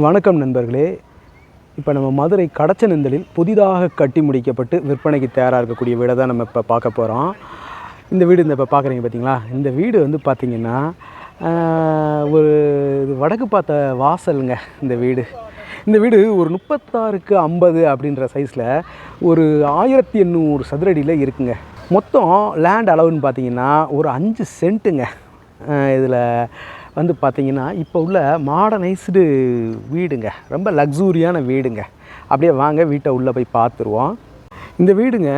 வணக்கம் நண்பர்களே. இப்போ நம்ம மதுரை கடச்சநெந்தலில் புதிதாக கட்டி முடிக்கப்பட்டு விற்பனைக்கு தயாராக இருக்கக்கூடிய வீடை தான் நம்ம இப்போ பார்க்க போகிறோம். இந்த வீடு இப்போ பார்க்குறீங்க பார்த்தீங்களா? இந்த வீடு வந்து பார்த்திங்கன்னா ஒரு வடக்கு பார்த்த வாசலுங்க. இந்த வீடு ஒரு 36க்கு 50 அப்படின்ற சைஸில் ஒரு 1800 சதுரடியில் இருக்குங்க. மொத்தம் லேண்ட் அளவுன்னு பார்த்திங்கன்னா ஒரு 5 சென்ட்டுங்க. இதில் வந்து பார்த்திங்கன்னா இப்போ உள்ள மாடர்னைஸ்டு வீடுங்க, ரொம்ப லக்ஸூரியான வீடுங்க. அப்படியே வாங்க வீட்டை உள்ளே போய் பார்த்துருவோம். இந்த வீடுங்க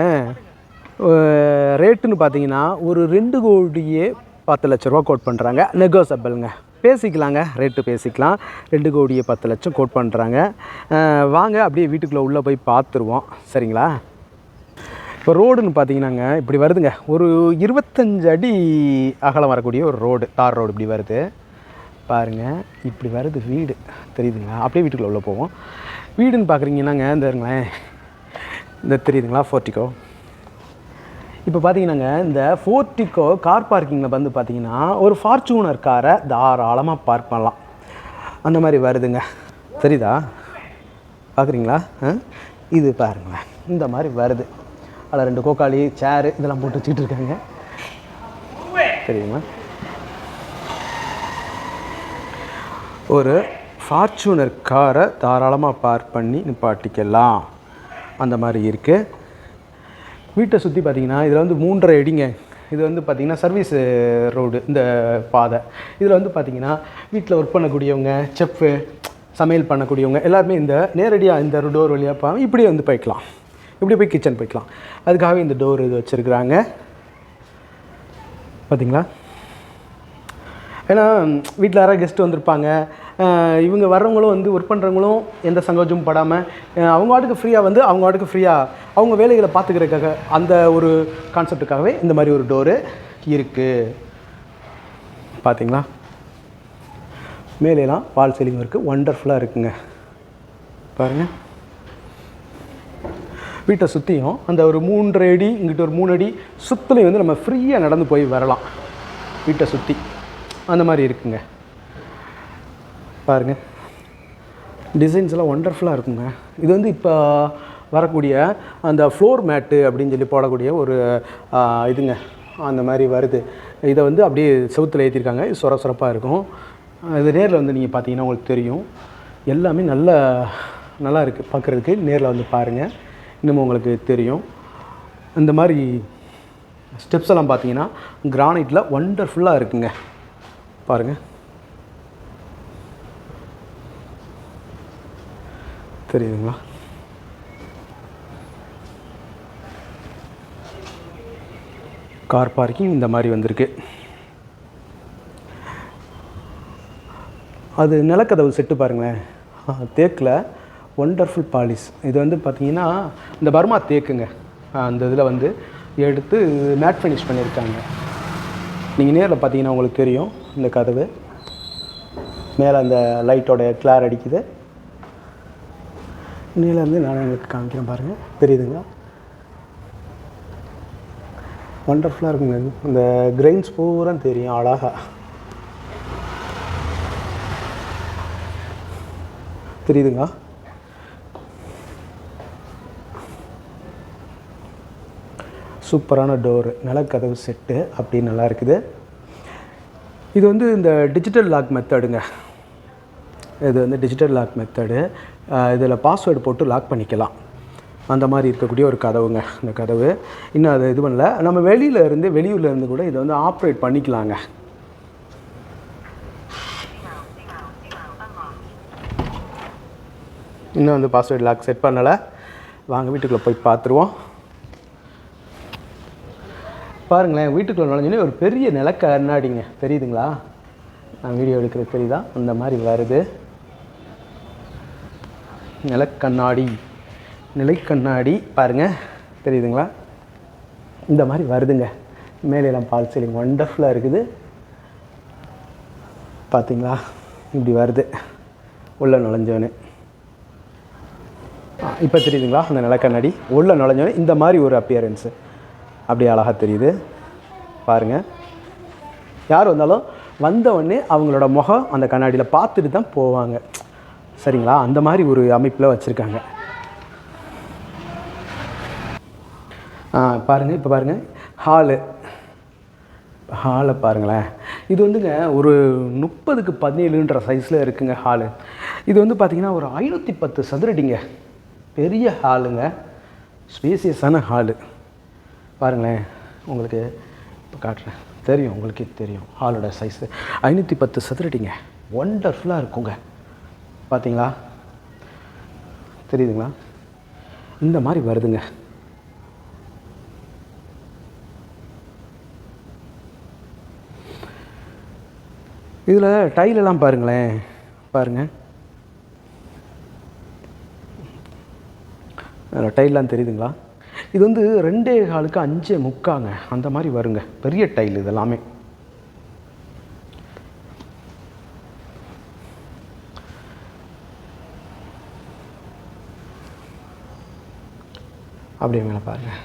ரேட்டுன்னு பார்த்திங்கன்னா ஒரு 2,10,00,000 கோட் பண்ணுறாங்க. நெகோசபிள்ங்க, பேசிக்கலாங்க, ரேட்டு பேசிக்கலாம். 2,10,00,000 கோட் பண்ணுறாங்க. வாங்க அப்படியே வீட்டுக்குள்ளே உள்ளே போய் பார்த்துருவோம். சரிங்களா? இப்போ ரோடுன்னு பார்த்தீங்கன்னாங்க இப்படி வருதுங்க. ஒரு 25 அடி அகலம் வரக்கூடிய ஒரு ரோடு, தார் ரோடு இப்படி வருது பாருங்கள். இப்படி வருது வீடு, தெரியுதுங்களா? அப்படியே வீட்டுக்குள்ளே உள்ளே போவோம். வீடுன்னு பார்க்குறீங்கன்னாங்க இந்த தெரியுதுங்களா போர்ட்டிகோ. இப்போ பார்த்தீங்கன்னாங்க இந்த போர்ட்டிகோ கார் பார்க்கிங்கில் வந்து பார்த்திங்கன்னா ஒரு ஃபார்ச்சூனர் காரை தாராளமாக பார்க் பண்ணலாம். அந்த மாதிரி வருதுங்க, தெரியுதா? பார்க்குறீங்களா? இது பாருங்களேன், இந்த மாதிரி வருது. அதில் 2 கோக்காளி சேரு இதெல்லாம் போட்டு வச்சுக்கிட்டு இருக்காங்க, தெரியுமா? ஒரு ஃபார்ச்சூனர் காரை தாராளமாக பார்க் பண்ணி நிப்பாட்டிக்கலாம். அந்த மாதிரி இருக்குது. வீட்டை சுற்றி பார்த்திங்கன்னா இதில் வந்து 3.5 அடிங்க. இது வந்து பார்த்திங்கன்னா சர்வீஸ் ரோடு, இந்த பாதை. இதில் வந்து பார்த்திங்கன்னா வீட்டில் ஒர்க் பண்ணக்கூடியவங்க, செஃப்பு, சமையல் பண்ணக்கூடியவங்க எல்லாருமே இந்த நேரடியாக இந்த டோர் வழியாக இப்படி வந்து போய்க்கலாம். இப்படி போய் கிச்சன் போய்க்கலாம். அதுக்காகவே இந்த டோர் இது வச்சுருக்குறாங்க, பார்த்திங்களா? ஏன்னா வீட்டில் யாராவது கெஸ்ட்டு வந்திருப்பாங்க, இவங்க வர்றவங்களும் வந்து ஒர்க் பண்ணுறவங்களும் எந்த சங்கோஜமும் படாமல் அவங்க வாட்டுக்கு ஃப்ரீயாக வந்து அவங்க வாட்டுக்கு ஃப்ரீயாக அவங்க வேலைகளை பார்த்துக்கிறதுக்காக அந்த ஒரு கான்செப்டுக்காகவே இந்த மாதிரி ஒரு டோரு இருக்குது. பார்த்திங்களா? மேலேலாம் வால் சீலிங் இருக்குது, ஒண்டர்ஃபுல்லாக இருக்குங்க. பாருங்கள், வீட்டை சுற்றியும் அந்த ஒரு 3.5 அடி, இங்கிட்ட ஒரு 3 அடி சுற்றுலையும் வந்து நம்ம ஃப்ரீயாக நடந்து போய் வரலாம். வீட்டை சுற்றி அந்த மாதிரி இருக்குங்க. பாருங்கள், டிசைன்ஸ் எல்லாம் ஒண்டர்ஃபுல்லாக இருக்குங்க. இது வந்து இப்போ வரக்கூடிய அந்த ஃப்ளோர் மேட்டு அப்படின்னு சொல்லி போடக்கூடிய ஒரு இதுங்க, அந்த மாதிரி வருது. இதை வந்து அப்படியே செவுத்தில் ஏற்றிருக்காங்க. இது சொரப்பாக இருக்கும். இது நேரில் வந்து நீங்கள் பார்த்தீங்கன்னா உங்களுக்கு தெரியும். எல்லாமே நல்லா இருக்குது பார்க்குறதுக்கு. நேரில் வந்து பாருங்கள், இன்னமும் உங்களுக்கு தெரியும். இந்த மாதிரி ஸ்டெப்ஸ் எல்லாம் பார்த்தீங்கன்னா கிரானைட்டில் ஒண்டர்ஃபுல்லாக இருக்குங்க. பாருங்கள், தெரியுதுங்களா? கார் பார்க்கிங் இந்த மாதிரி வந்திருக்கு. அது நிலக்கதவு செட்டு பாருங்களேன், தேக்கில் ஒண்டர்ஃபுல் பாலிஷ். இது வந்து பார்த்திங்கன்னா இந்த பர்மா தேக்குங்க. அந்த இதில் வந்து எடுத்து மேட் ஃபினிஷ் பண்ணியிருக்காங்க. நீங்கள் நேரில் பார்த்தீங்கன்னா உங்களுக்கு தெரியும். இந்த கதவு மேலே அந்த லைட்டோட கிளார் அடிக்குது. நேரிலேருந்து நான் உங்களுக்கு காமிக்கிறேன் பாருங்கள், தெரியுதுங்களா? ஒண்டர்ஃபுல்லாக இருக்குங்க. இந்த கிரெயின்ஸ் பூரா தெரியும் அழகாக, தெரியுதுங்களா? சூப்பரான டோரு, நிலக்கதவு செட்டு அப்படி நல்லா இருக்குது. இது வந்து இந்த டிஜிட்டல் லாக் மெத்தடுங்க. இது வந்து டிஜிட்டல் லாக் மெத்தடு. இதில் பாஸ்வேர்டு போட்டு லாக் பண்ணிக்கலாம். அந்த மாதிரி இருக்கக்கூடிய ஒரு கதவுங்க இந்த கதவு. இன்னும் அது இது பண்ணல. நம்ம வெளியூரில் இருந்து கூட இதை வந்து ஆப்ரேட் பண்ணிக்கலாங்க. இன்னும் வந்து பாஸ்வேர்டு லாக் செட் பண்ணலை. வாங்க வீட்டுக்குள்ளே போய் பார்த்துருவோம். பாருங்களேன், வீட்டுக்குள்ளே நுழைஞ்சோன்னே ஒரு பெரிய நிலக்கண்ணாடிங்க, தெரியுதுங்களா? நான் வீடியோ எடுக்கிறது தெரியுதா? அந்த மாதிரி வருது நிலைக்கண்ணாடி பாருங்கள், தெரியுதுங்களா? இந்த மாதிரி வருதுங்க. மேலையெல்லாம் பால் சீலிங் ஒண்டர்ஃபுல்லாக இருக்குது. பார்த்தீங்களா? இப்படி வருது உள்ளே நுழைஞ்சோன்னு. இப்போ தெரியுதுங்களா? அந்த நிலக்கண்ணாடி உள்ளே நுழைஞ்சோன்னே இந்த மாதிரி ஒரு அப்பியரன்ஸு அப்படியே அழகாக தெரியுது. பாருங்கள், யார் வந்தாலும் வந்தவுடனே அவங்களோட முகம் அந்த கண்ணாடியில் பார்த்துட்டு தான் போவாங்க. சரிங்களா? அந்த மாதிரி ஒரு அமைப்பில் வச்சுருக்காங்க. பாருங்கள், இப்போ பாருங்கள் ஹாலை பாருங்களேன். இது வந்துங்க ஒரு 30க்கு 17ன்ற சைஸில் இருக்குங்க ஹாலு. இது வந்து பார்த்திங்கன்னா ஒரு 510 சதுரடிங்க. பெரிய ஹாலுங்க, ஸ்பேசியஸான ஹாலு. பாருங்களேன், உங்களுக்கு இப்போ காட்டுறேன், தெரியும், உங்களுக்கே தெரியும் ஹாலோட சைஸு. 510 சதுரடிங்க, ஒண்டர்ஃபுல்லாக இருக்குங்க. பார்த்தீங்களா, தெரியுதுங்களா? இந்த மாதிரி வருதுங்க. இதில் டைலெல்லாம் பாருங்களேன், பாருங்கள், டைல்லாம் தெரியுதுங்களா? இது வந்து 2.25க்கு 5.75ங்க, அந்த மாதிரி வருங்க. பெரிய டைல் இதெல்லாமே. அப்படியே மேலே பாருங்கள்,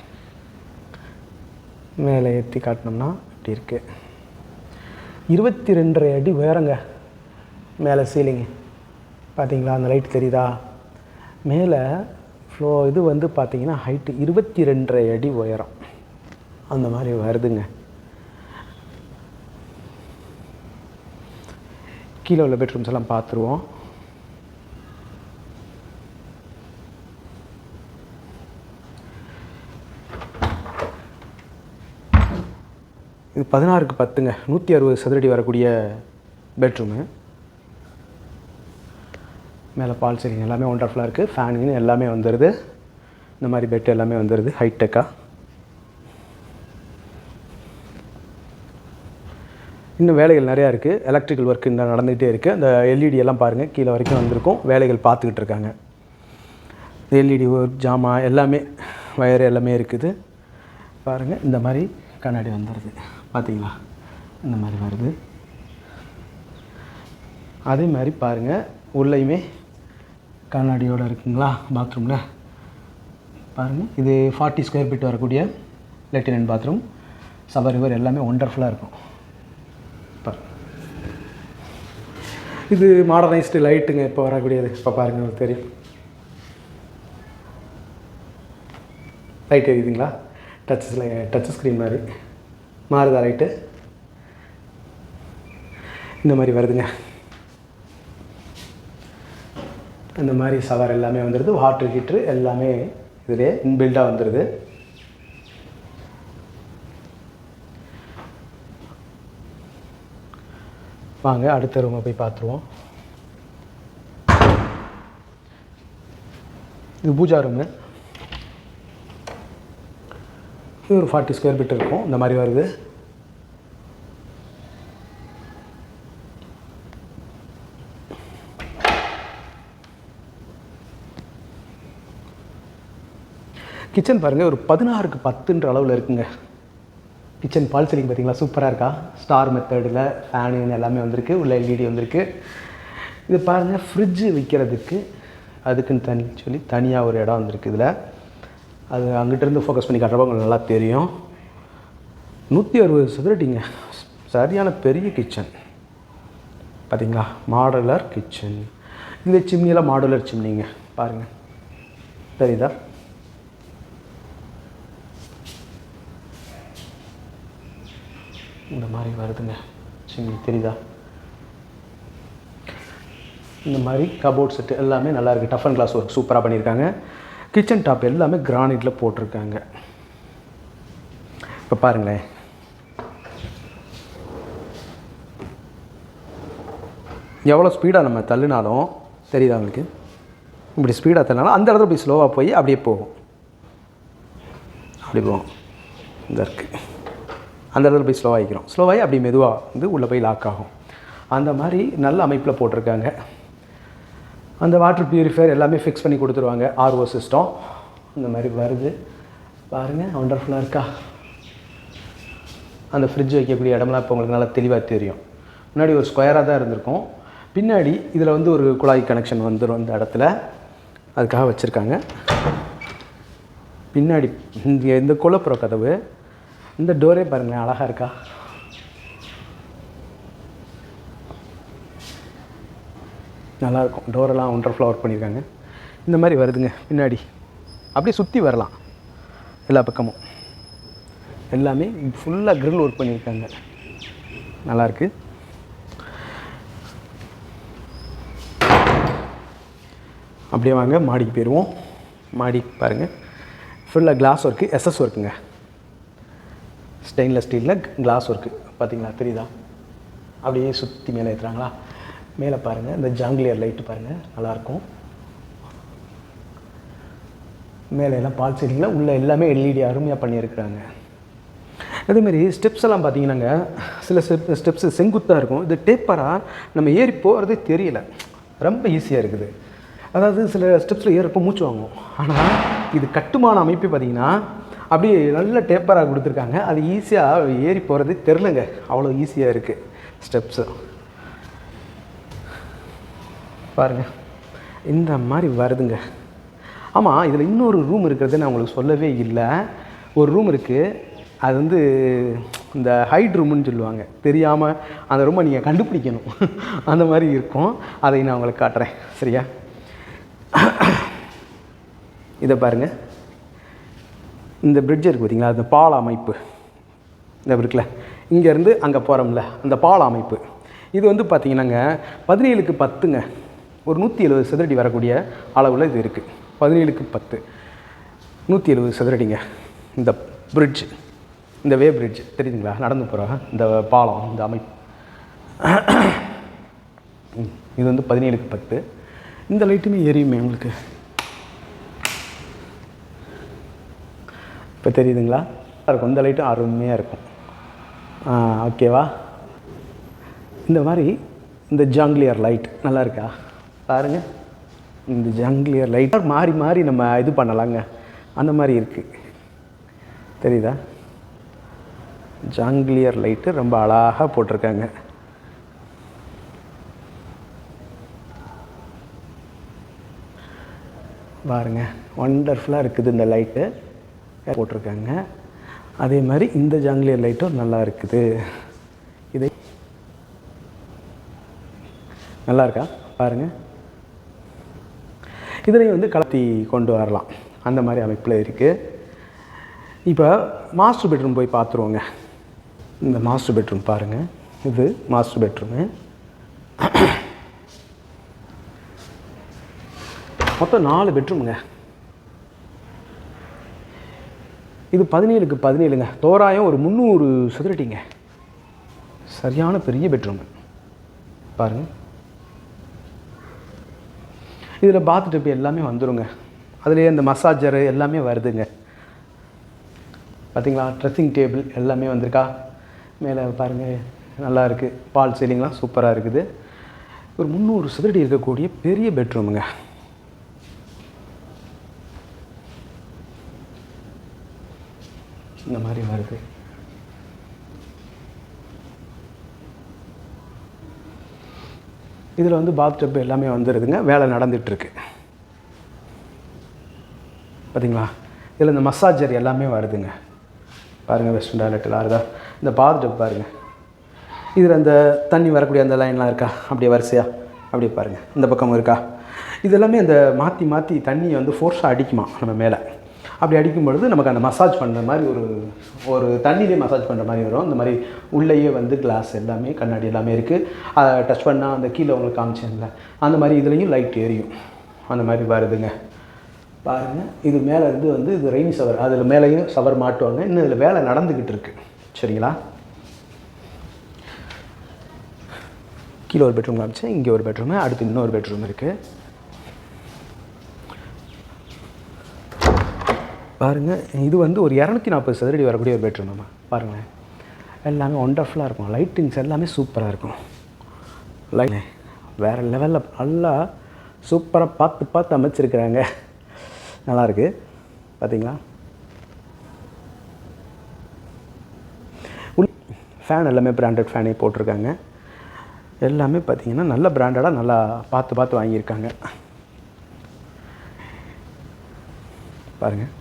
மேலே ஏற்றி காட்டினோம்னா இப்படி இருக்குது. 22.5 அடி உயரங்க மேலே சீலிங்கு. பார்த்தீங்களா, அந்த லைட் தெரியுதா? மேலே இது வந்து பார்த்திங்கன்னா ஹைட்டு 22.5 அடி உயரம், அந்த மாதிரி வருதுங்க. கீழே உள்ள பெட்ரூம்ஸ் எல்லாம் பார்த்துருவோம். இது 16க்கு 10ங்க, 160 சதுரடி வரக்கூடிய பெட்ரூமு. மேலே பால் சீலிங் எல்லாமே ஒண்டர்ஃபுல்லாக இருக்குது. ஃபேனுங்க எல்லாமே வந்துடுது. இந்த மாதிரி பெட்டு எல்லாமே வந்துடுது ஹைடெக்காக. இன்னும் வேலைகள் நிறையா இருக்குது. எலக்ட்ரிக்கல் ஒர்க் இன்னும் நடந்துகிட்டே இருக்குது. அந்த எல்இடி எல்லாம் பாருங்கள், கீழே வரைக்கும் வந்திருக்கும். வேலைகள் பார்த்துக்கிட்டு இருக்காங்க. எல்இடி ஒர்க், ஜாமா எல்லாமே, வயர் எல்லாமே இருக்குது. பாருங்கள், இந்த மாதிரி கண்ணாடி வந்துடுது. பார்த்தீங்களா, இந்த மாதிரி வருது. அதே மாதிரி பாருங்கள், உள்ளேயுமே கண்ணாடியோடு இருக்குங்களா பாத்ரூமில். பாருங்கள், இது 40 ஸ்கொயர் ஃபீட் வரக்கூடிய லெட்டினன் பாத்ரூம். ஷவர் ரிவர் எல்லாமே ஒண்டர்ஃபுல்லாக இருக்கும். இது மாடர்னைஸ்டு லைட்டுங்க இப்போ வரக்கூடியது. இப்போ பாருங்கள், உங்களுக்கு தெரியும், லைட் எரியுதுங்களா? டச் ஸ்க்ரீன் மாதிரி மாறுதா லைட்டு? இந்த மாதிரி வருதுங்க. இந்த மாதிரி ஷவர் எல்லாமே வந்துடுது. வாட்டர் ஹீட்ரு எல்லாமே இதிலே இன்பில்டாக வந்துடுது. வாங்க அடுத்த ரூமை போய் பார்த்துருவோம். இது பூஜா ரூமு. இது ஒரு 40 ஸ்கொயர் ஃபீட் இருக்கும். இந்த மாதிரி வருது. கிச்சன் பாருங்கள், ஒரு 16க்கு 10ன்ற அளவில் இருக்குங்க. கிச்சன் பால் சீலிங் பார்த்தீங்களா, சூப்பராக இருக்கா? ஸ்டார் மெத்தடில் ஃபேனு எல்லாமே வந்திருக்கு. உள்ள எல்இடி வந்திருக்கு. இது பாருங்கள், ஃப்ரிட்ஜு வைக்கிறதுக்கு அதுக்குன்னு சொல்லி தனியாக ஒரு இடம் வந்திருக்கு. இதில் அது அங்கிட்டிருந்து ஃபோக்கஸ் பண்ணி காட்டுறப்ப உங்களுக்கு நல்லா தெரியும். 160 சதுரடிங்க, சரியான பெரிய கிச்சன். பார்த்தீங்களா, மாடுலர் கிச்சன். இந்த சிம்னியெல்லாம் மாடுலர் சிம்னிங்க. பாருங்கள், தெரியுதா? இந்த மாதிரி வருதுங்க சிம்னி, தெரியுதா? இந்த மாதிரி கபோர்ட் செட்டு எல்லாமே நல்லாயிருக்கு. டஃப் அண்ட் கிளாஸ் ஒர்க் சூப்பராக பண்ணியிருக்காங்க. கிச்சன் டாப் எல்லாமே கிரானைட்டில் போட்டிருக்காங்க. இப்போ பாருங்களேன், எவ்வளோ ஸ்பீடாக நம்ம தள்ளினாலும் தெரியுதா உங்களுக்கு? இப்படி ஸ்பீடாக தள்ளினாலும் அந்த இடத்துல போய் ஸ்லோவாக போய் அப்படியே போகும். அப்படி போகும். இந்த இருக்குது, அந்த இடத்துல போய் ஸ்லோவாகிக்கிறோம். ஸ்லோவாகி அப்படி மெதுவாக வந்து உள்ளே போய் லாக் ஆகும். அந்த மாதிரி நல்ல அமைப்பில் போட்டிருக்காங்க. அந்த வாட்டர் ப்யூரிஃபையர் எல்லாமே ஃபிக்ஸ் பண்ணி கொடுத்துருவாங்க. ஆர்ஓ சிஸ்டம் இந்த மாதிரி வருது. பாருங்கள், ஒண்டர்ஃபுல்லாக இருக்கா? அந்த ஃப்ரிட்ஜ் வைக்கக்கூடிய இடம்லாம் இப்போ உங்களுக்கு நல்லா தெளிவாக தெரியும். முன்னாடி ஒரு ஸ்கொயராக தான் இருந்திருக்கும். பின்னாடி இதில் வந்து ஒரு குழாய் கனெக்ஷன் வந்துடும் இந்த இடத்துல, அதுக்காக வச்சுருக்காங்க. பின்னாடி இந்த குழப்புற கதவு, இந்த டோரே பாருங்களேன், அழகாக இருக்கா? நல்லாயிருக்கும். டோரெல்லாம் ஒண்டர்ஃபுல்லாக ஒர்க் பண்ணியிருக்காங்க. இந்த மாதிரி வருதுங்க பின்னாடி. அப்படியே சுற்றி வரலாம் எல்லா பக்கமும். எல்லாமே ஃபுல்லாக கிரில் ஒர்க் பண்ணியிருக்காங்க. நல்லாயிருக்கு. அப்படியே வாங்க மாடிக்கு போயிடுவோம். மாடிக்கு பாருங்கள், ஃபுல்லாக கிளாஸ் ஒர்க்கு, எஸ்எஸ் ஒர்க்குங்க. ஸ்டெயின்லெஸ் ஸ்டீலில் கிளாஸ் ஒர்க்கு பார்த்தீங்களா, தெரியுதா? அப்படியே சுற்றி மேலே ஏற்றுறாங்களா? மேலே பாருங்கள், இந்த ஜாங்கிலியர் லைட்டு பாருங்கள், நல்லாயிருக்கும். மேலே எல்லாம் பால் சீலிங்கில் உள்ள எல்லாமே எல்இடி அருமையாக பண்ணியிருக்கிறாங்க. அதேமாரி ஸ்டெப்ஸ் எல்லாம் பார்த்தீங்கன்னாங்க, சில ஸ்டெப்ஸு செங்குத்தாக இருக்கும். இது டேப்பராக நம்ம ஏறி போகிறதே தெரியல, ரொம்ப ஈஸியாக இருக்குது. அதாவது சில ஸ்டெப்ஸில் ஏறப்போ மூச்சு வாங்கும். ஆனால் இது கட்டுமான அமைப்பு பார்த்திங்கன்னா அப்படியே நல்ல டேப்பராக கொடுத்துருக்காங்க. அது ஈஸியாக ஏறி போகிறதே தெரிலங்க, அவ்வளோ ஈஸியாக இருக்குது ஸ்டெப்ஸு. பாருங்கள், இந்த மாதிரி வருதுங்க. ஆமாம், இதில் இன்னொரு ரூம் இருக்கிறது நான் உங்களுக்கு சொல்லவே இல்லை. ஒரு ரூம் இருக்குது, அது வந்து இந்த ஹைட் ரூமுன்னு சொல்லுவாங்க. தெரியாமல் அந்த ரூமை நீங்கள் கண்டுபிடிக்கணும், அந்த மாதிரி இருக்கும். அதை நான் உங்களுக்கு காட்டுறேன், சரியா? இதை பாருங்கள், இந்த பிரிட்ஜ் இருக்குது பார்த்தீங்களா, அந்த பால அமைப்பு இந்த இருக்குல்ல, இங்கேருந்து அங்கே போகிறோம்ல, அந்த பால அமைப்பு. இது வந்து பார்த்திங்கன்னாங்க 17க்கு 10ங்க. ஒரு 170 சதுரடி வரக்கூடிய அளவில் இது இருக்குது. 17க்கு 10, 170 சதுரடிங்க. இந்த பிரிட்ஜ், இந்த வே பிரிட்ஜ் தெரியுதுங்களா, நடந்து போகிற இந்த பாலம், இந்த அமைப்பு. இது வந்து 17க்கு 10. இந்த லைட்டுமே எரியுமே உங்களுக்கு, இப்போ தெரியுதுங்களா? இருக்கும், இந்த லைட்டும் அருமையாக இருக்கும். ஓகேவா? இந்த மாதிரி இந்த ஜாங்கிலியர் லைட் நல்லா இருக்கா பாருங்கள். இந்த ஜாங்கிலியர் லைட் மாறி மாறி நம்ம இது பண்ணலாங்க, அந்த மாதிரி இருக்குது, தெரியுதா? ஜாங்கிலியர் லைட்டு ரொம்ப அழகாக போட்டிருக்காங்க. பாருங்கள், ஒண்டர்ஃபுல்லாக இருக்குது இந்த லைட்டு போட்டிருக்காங்க. அதே மாதிரி இந்த ஜாங்கிலியர் லைட்டும் நல்லா இருக்குது. இதை நல்லா இருக்கா பாருங்கள். இதனையும் வந்து கலத்தி கொண்டு வரலாம், அந்த மாதிரி அமைப்பில் இருக்குது. இப்போ மாஸ்டர் பெட்ரூம் போய் பார்த்துருவோங்க. இந்த மாஸ்டர் பெட்ரூம் பாருங்கள், இது மாஸ்டர் பெட்ரூமு. மொத்தம் 4 பெட்ரூமுங்க. இது 17க்கு 17ங்க. தோராயம் ஒரு 300 சதுரடிங்க. சரியான பெரிய பெட்ரூமு பாருங்கள். இதில் பாத் டப் எல்லாமே வந்துடுங்க. அதுலேயே இந்த மசாஜரு எல்லாமே வருதுங்க. பார்த்திங்களா, ட்ரெஸ்ஸிங் டேபிள் எல்லாமே வந்திருக்கா. மேலே பாருங்கள், நல்லா இருக்குது. பால் சீலிங்லாம் சூப்பராக இருக்குது. ஒரு 300 சதுரடி இருக்கக்கூடிய பெரிய பெட்ரூமுங்க. இந்த மாதிரி வருது. இதில் வந்து பாத் டப் எல்லாமே வந்துடுதுங்க. வேலை நடந்துகிட்ருக்கு பார்த்தீங்களா. இதில் இந்த மசாஜர் எல்லாமே வருதுங்க. பாருங்கள், வெஸ்டர்ன் டாய்லெட்டெல்லாம் இருக்கா. இந்த பாத் டப் பாருங்கள். இதில் அந்த தண்ணி வரக்கூடிய அந்த லைன்லாம் இருக்கா, அப்படியே வரிசையாக அப்படியே பாருங்கள். இந்த பக்கம் இருக்கா. இதெல்லாமே அந்த மாற்றி மாற்றி தண்ணியை வந்து ஃபோர்ஸாக அடிக்குமா நம்ம மேலே. அப்படி அடிக்கும் பொழுது நமக்கு அந்த மசாஜ் பண்ணுற மாதிரி ஒரு தண்ணியிலே மசாஜ் பண்ணுற மாதிரி வரும். இந்த மாதிரி உள்ளேயே வந்து கிளாஸ் எல்லாமே, கண்ணாடி எல்லாமே இருக்குது. அதை டச் பண்ணால் அந்த கீழே உங்களுக்கு காமிச்சேன்ல, அந்த மாதிரி இதுலேயும் லைட் எரியும். அந்த மாதிரி வருதுங்க. பாருங்கள், இது மேலே இருந்து வந்து இது ரெயின் ஷவர், அதில் மேலேயும் ஷவர் மாட்டுவாங்க. இன்னும் இதில் வேலை நடந்துக்கிட்டு இருக்குது, சரிங்களா. கீழே ஒரு பெட்ரூம் காமிச்சேன், இங்கே ஒரு பெட்ரூமு, அடுத்து இன்னொரு பெட்ரூம் இருக்குது. பாருங்கள், இது வந்து ஒரு 240 சதுரடி வரக்கூடிய ஒரு பெட்ரூம். நம்ம பாருங்களேன், எல்லாமே ஒண்டர்ஃபுல்லாக இருக்கும். லைட்டிங்ஸ் எல்லாமே சூப்பராக இருக்கும். லைட் வேறு லெவலில் நல்லா சூப்பராக பார்த்து பார்த்து அமைச்சிருக்கிறாங்க. நல்லாயிருக்கு பார்த்தீங்களா. ஃபேன் எல்லாமே பிராண்டட் ஃபேனே போட்டிருக்காங்க. எல்லாமே பார்த்திங்கன்னா நல்ல பிராண்டடாக நல்லா பார்த்து பார்த்து வாங்கியிருக்காங்க. பாருங்கள்,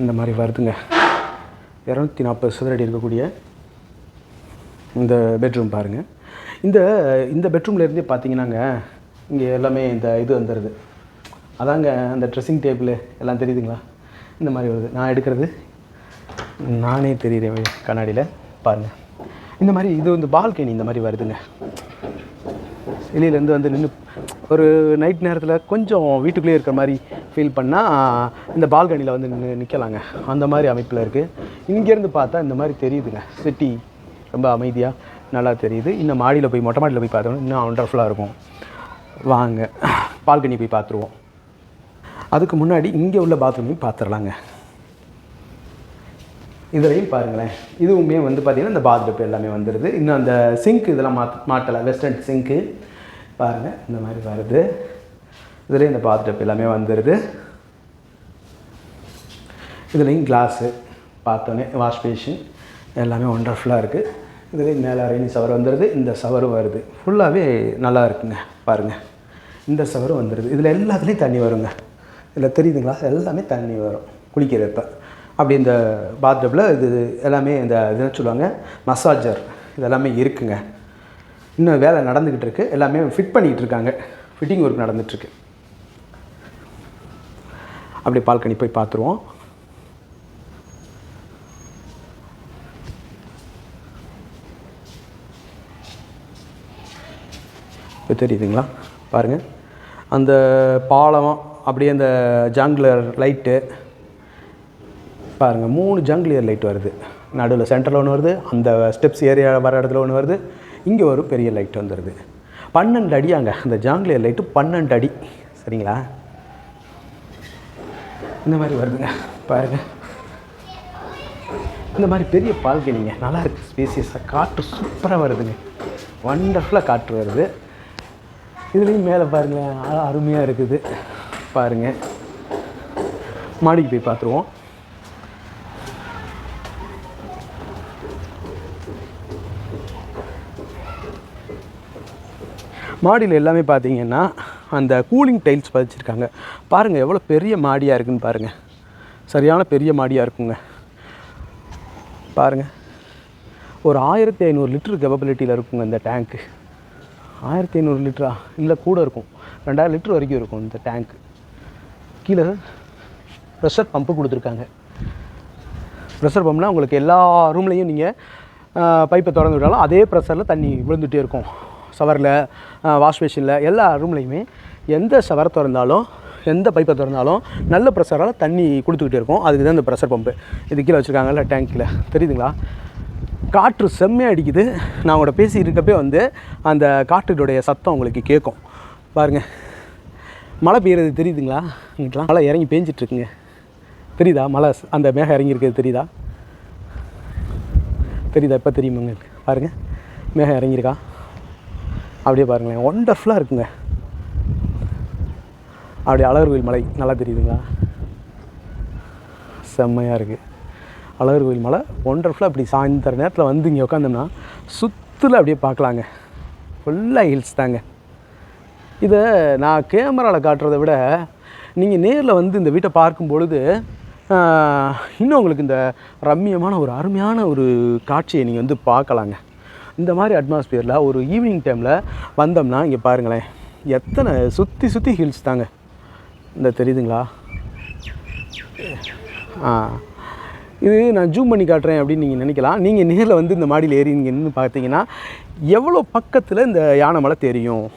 இந்த மாதிரி வருதுங்க. 240 சதுரடி இருக்கக்கூடிய இந்த பெட்ரூம் பாருங்கள். இந்த பெட்ரூம்லேருந்தே பார்த்தீங்கன்னாங்க இங்கே எல்லாமே இந்த இது வந்துடுது. அதாங்க அந்த ட்ரெஸ்ஸிங் டேபிள் எல்லாம் தெரியுதுங்களா, இந்த மாதிரி வருது. நான் எடுக்கிறது நானே தெரியுறேன் கண்ணாடியில் பாருங்கள். இந்த மாதிரி இது வந்து பால்கனி இந்த மாதிரி வருதுங்க. வெளியிலேருந்து வந்து நின்று ஒரு நைட் நேரத்தில் கொஞ்சம் வீட்டுக்குள்ளேயே இருக்கிற மாதிரி ஃபீல் பண்ணால் இந்த பால்கனியில் வந்து நிற்கலாங்க. அந்த மாதிரி அமைப்பில் இருக்குது. இங்கேருந்து பார்த்தா இந்த மாதிரி தெரியுதுங்க. சிட்டி ரொம்ப அமைதியாக நல்லா தெரியுது. இன்னும் மாடியில் போய் மொட்டை மாடியில் போய் பார்த்தோம்னா இன்னும் ஒண்டர்ஃபுல்லாக இருக்கும். வாங்க பால்கனி போய் பார்த்துருவோம். அதுக்கு முன்னாடி இங்கே உள்ள பாத்ரூமையும் பார்த்துடலாங்க. இதுலையும் பாருங்களேன், இதுவுமே வந்து பார்த்திங்கன்னா இந்த பாத்டப் எல்லாமே வந்துடுது. இன்னும் அந்த சிங்க் இதெல்லாம் மாட்டலை, வெஸ்டர்ன் சிங்க்கு பாருங்கள் இந்த மாதிரி வருது. இதுலேயும் இந்த பாத்டப் எல்லாமே வந்துடுது. இதுலேயும் கிளாஸு பார்த்தோன்னே வாஷ் பேஷன் எல்லாமே ஒண்டர்ஃபுல்லாக இருக்குது. இதுலேயும் மேலே ரெய்னி ஷவர் வந்துடுது. இந்த ஷவரும் வருது. ஃபுல்லாகவே நல்லா இருக்குங்க. பாருங்கள் இந்த ஷவரும் வந்துடுது. இதில் எல்லாத்துலேயும் தண்ணி வருங்க. இதில் தெரியுதுங்களா, எல்லாமே தண்ணி வரும் குளிக்கிறப்ப. அப்படி இந்த பாத்டப்பில் இது எல்லாமே இந்த இதுன்னு சொல்லுவாங்க மசாஜர் இதெல்லாமே இருக்குங்க. இன்னும் வேலை நடந்துக்கிட்டு இருக்குது. எல்லாமே ஃபிட் பண்ணிக்கிட்டு இருக்காங்க. ஃபிட்டிங் ஒர்க் நடந்துகிட்ருக்கு. அப்படி பால்கனி போய் பார்த்துருவோம். இப்போ தெரியுதுங்களா பாருங்கள், அந்த பாலம் அப்படியே அந்த ஜாங்குலர் லைட்டு பாருங்கள். 3 ஜாங்குலர் லைட் வருது. நடுவில் சென்டரில் ஒன்று வருது, அந்த ஸ்டெப்ஸ் ஏரியா வர இடத்துல ஒன்று வருது, இங்கே ஒரு பெரிய லைட் வந்துடுது. 12 அடியாங்க அந்த ஜாங்குலர் லைட்டு. 12 அடி சரிங்களா. இந்த மாதிரி வருதுங்க பாருங்கள். இந்த மாதிரி பெரிய பால்கனிங்க நல்லா இருக்குது. ஸ்பேசியஸாக காற்று சூப்பராக வருதுங்க. வண்டர்ஃபுல்லாக காற்று வருது. இதுலேயும் மேலே பாருங்கள் அருமையாக இருக்குது. பாருங்கள் மாடிக்கு போய் பார்த்துருவோம். மாடியில் எல்லாமே பார்த்தீங்கன்னா அந்த கூலிங் டைல்ஸ் பதிச்சிருக்காங்க. பாருங்கள் எவ்வளோ பெரிய மாடியாக இருக்குதுன்னு பாருங்கள். சரியான பெரிய மாடியாக இருக்குங்க. பாருங்கள் ஒரு 1500 லிட்டர் கெப்பபிலிட்டியில் இருக்குங்க இந்த டேங்க்கு. 1500 லிட்டரா இல்லை கூட இருக்கும். 2000 லிட்டர் வரைக்கும் இருக்கும் இந்த டேங்க்கு. கீழே ப்ரெஷர் பம்பு கொடுத்துருக்காங்க. ப்ரெஷர் பம்ப்னால் உங்களுக்கு எல்லா ரூம்லேயும் நீங்கள் பைப்பை திறந்து விட்டாலும் அதே ப்ரெஷரில் தண்ணி விழுந்துகிட்டே இருக்கும். ஷவரில் வாஷ் பேஷனில் எல்லா ரூம்லேயுமே எந்த ஷவரை திறந்தாலும் எந்த பைப்பை திறந்தாலும் நல்ல ப்ரெஷரால் தண்ணி கொடுத்துக்கிட்டே இருக்கும். அதுக்கு தான் இந்த ப்ரெஷர் பம்பு. இது கீழே வச்சுருக்காங்கல்ல டேங்க்கில் தெரியுதுங்களா. காற்று செம்மையாக அடிக்குது. நான் உங்களோட பேசி இருக்கப்பே வந்து அந்த காற்றுடைய சத்தம் உங்களுக்கு கேட்கும். பாருங்கள் மழை பெய்யுறது தெரியுதுங்களா. இங்கிட்டலாம் மழை இறங்கி பேஞ்சிட்ருக்குங்க. தெரியுதா மழை அந்த மேகம் இறங்கியிருக்கிறது தெரியுதா? இப்போ தெரியுமா உங்களுக்கு? பாருங்கள் மேகம் இறங்கியிருக்கா அப்படியே பாருங்களேன். ஒண்டர்ஃபுல்லாக இருக்குங்க. அப்படியே அழகர்கோயில் மலை நல்லா தெரியுதுங்களா. செம்மையாக இருக்குது அழகர்கோயில் மலை. ஒண்டர்ஃபுல்லாக அப்படி சாயந்தர நேரத்தில் வந்து இங்கே உட்காந்தோம்னா சுற்றில் அப்படியே பார்க்கலாங்க. ஃபுல்லாக ஹில்ஸ் தாங்க. இதை நான் கேமராவில் காட்டுறதை விட நீங்கள் நேரில் வந்து இந்த வீட்டை பார்க்கும் பொழுது இன்னும் உங்களுக்கு இந்த ரம்மியமான ஒரு அருமையான ஒரு காட்சியை நீங்கள் வந்து பார்க்கலாங்க. இந்த மாதிரி அட்மாஸ்பியரில் ஒரு ஈவினிங் டைமில் வந்தோம்னா இங்கே பாருங்களேன் எத்தனை சுற்றி ஹில்ஸ் தாங்க. இந்த தெரியுதுங்களா. இது நான் ஜூம் பண்ணி காட்டுறேன் அப்படின்னு நீங்கள் நினைக்கலாம். நீங்கள் நேரில் வந்து இந்த மாடியில் ஏறி நீங்கள் நின்று பார்த்தீங்கன்னா எவ்வளோ பக்கத்தில் இந்த யானை மலை தெரியும்.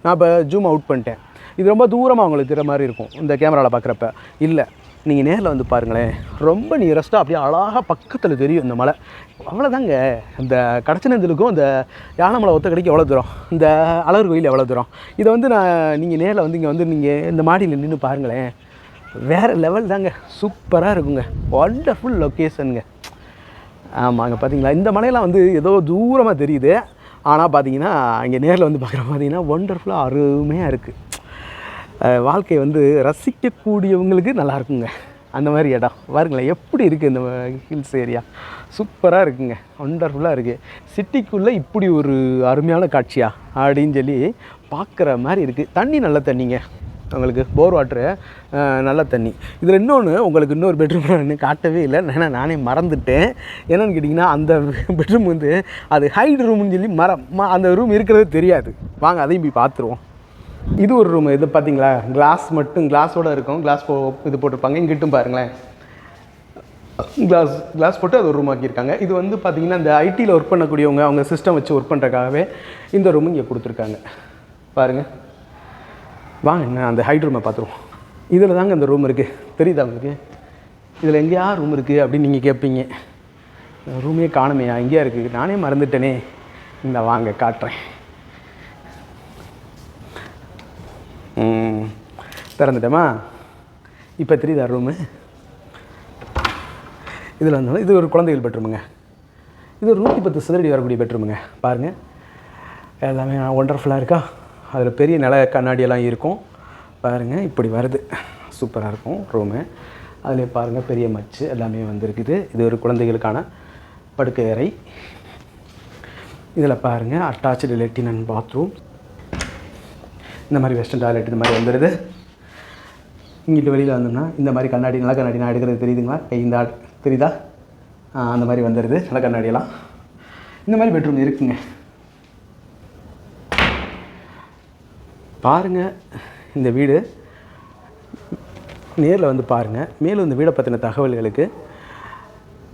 நான் இப்போ ஜூம் அவுட் பண்ணிட்டேன். இது ரொம்ப தூரமாக உங்களுக்கு தெரிகிற மாதிரி இருக்கும் இந்த கேமராவில் பார்க்குறப்ப. இல்லை நீங்கள் நேரில் வந்து பாருங்களேன், ரொம்ப நியரஸ்ட்டாக அப்படியே அழகாக பக்கத்தில் தெரியும் இந்த மலை. அவ்வளோதாங்க. இந்த கடச்சனேந்தலுக்கும் இந்த யானைமலை ஒத்தக்கடைக்கு எவ்வளோ தூரம், இந்த அழகர் கோயில் எவ்வளோ தூரம். இதை வந்து நீங்கள் நேரில் வந்து இங்கே வந்து நீங்கள் இந்த மாடியில் நின்று பாருங்களேன், வேறு லெவல் தாங்க. சூப்பராக இருக்குங்க. வண்டர்ஃபுல் லொக்கேஷனுங்க. ஆமாம் அங்கே பார்த்தீங்களா இந்த மலையெல்லாம் வந்து ஏதோ தூரமாக தெரியுது. ஆனால் பார்த்தீங்கன்னா இங்கே நேரில் வந்து பார்க்குற பார்த்தீங்கன்னா ஒண்டர்ஃபுல்லாக அருமையாக இருக்குது. வாழ்க்கை வந்து ரசிக்கக்கூடியவங்களுக்கு நல்லா இருக்குங்க. அந்த மாதிரி இடம் பாருங்களேன் எப்படி இருக்குது இந்த ஹில்ஸ் ஏரியா. சூப்பராக இருக்குங்க. ஒண்டர்ஃபுல்லாக இருக்குது. சிட்டிக்குள்ளே இப்படி ஒரு அருமையான காட்சியா அப்படின்னு சொல்லி பார்க்குற மாதிரி இருக்குது. தண்ணி நல்ல தண்ணிங்க. உங்களுக்கு போர் வாட்ரு நல்ல தண்ணி. இதில் இன்னொன்று உங்களுக்கு இன்னொரு பெட்ரூம் நான் காட்டவே இல்லை. ஏன்னா நானே மறந்துட்டேன். என்னென்னு கேட்டிங்கன்னா அந்த பெட்ரூம் வந்து அது ஹைட் ரூம்னு சொல்லி அந்த ரூம் இருக்கிறது தெரியாது. வாங்க அதையும் போய் பார்த்துருவோம். இது ஒரு ரூம். இது பார்த்தீங்களா, கிளாஸ் மட்டும் கிளாஸோடு இருக்கும். கிளாஸ் இது போட்டிருப்பாங்க. இங்கிட்டும் பாருங்களேன், கிளாஸ் போட்டு அது ஒரு ரூம் ஆக்கியிருக்காங்க. இது வந்து பார்த்திங்கன்னா இந்த ஐடியில் ஒர்க் பண்ணக்கூடியவங்க அவங்க சிஸ்டம் வச்சு ஒர்க் பண்ணுறதுக்காகவே இந்த ரூம் இங்கே கொடுத்துருக்காங்க. பாருங்கள், வாங்க என்ன அந்த ஹைட் ரூமை பார்த்துருவோம். இதில் தாங்க இந்த ரூம் இருக்குது. தெரியுதா உங்களுக்கு? இதில் எங்கேயா ரூம் இருக்குது அப்படின்னு நீங்கள் கேட்பீங்க. ரூமே காணுமையா, எங்கேயா இருக்குது, நானே மறந்துட்டேனே. இந்த வாங்க காட்டுறேன். திறந்துட்டேமா? இப்போ தெரியுதா ரூமு? இதில் வந்து இது ஒரு குழந்தைகள் பெட்ரூமுங்க. இது ஒரு 110 சதுரடி வரக்கூடிய பெட்ரூமுங்க. பாருங்கள், எல்லாமே ஒண்டர்ஃபுல்லாக இருக்கா? அதில் பெரிய நில கண்ணாடியெல்லாம் இருக்கும். பாருங்கள், இப்படி வருது, சூப்பராக இருக்கும் ரூமு. அதில் பாருங்கள், பெரிய மச்சு எல்லாமே வந்துருக்குது. இது ஒரு குழந்தைகளுக்கான படுக்கை அறை. இதில் பாருங்கள், அட்டாச்சு லெட்டின் அண்ட் பாத்ரூம். இந்த மாதிரி வெஸ்டர்ன் டாய்லெட் இந்த மாதிரி வந்துடுது. இங்கிட்டு வெளியில் வந்தோம்னா இந்த மாதிரி கண்ணாடி, நல்ல கண்ணாடி நான் எடுக்கிறது தெரியுதுங்களா? இந்த தெரியுதா? அந்த மாதிரி வந்துடுது நல்ல கண்ணாடியெல்லாம். இந்த மாதிரி பெட்ரூம் இருக்குங்க. பாருங்கள், இந்த வீடு நேரில் வந்து பாருங்கள். மேலும் இந்த வீடை பற்றின தகவல்களுக்கு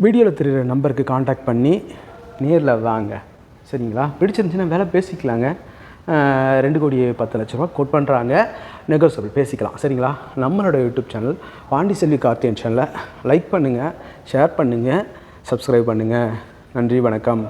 வீடியோவில் தெரிகிற நம்பருக்கு காண்டாக்ட் பண்ணி நேரில் வாங்க. சரிங்களா? பிடிச்சிருந்துச்சின்னா வேலை பேசிக்கலாங்க. 2,10,00,000 கோட் பண்ணுறாங்க. நெகோசியபிள் பேசிக்கலாம். சரிங்களா? நம்மளோட யூடியூப் சேனல் பாண்டிச்செல்வி கார்த்தியன் சேனலை லைக் பண்ணுங்கள், ஷேர் பண்ணுங்கள், சப்ஸ்கிரைப் பண்ணுங்கள். நன்றி, வணக்கம்.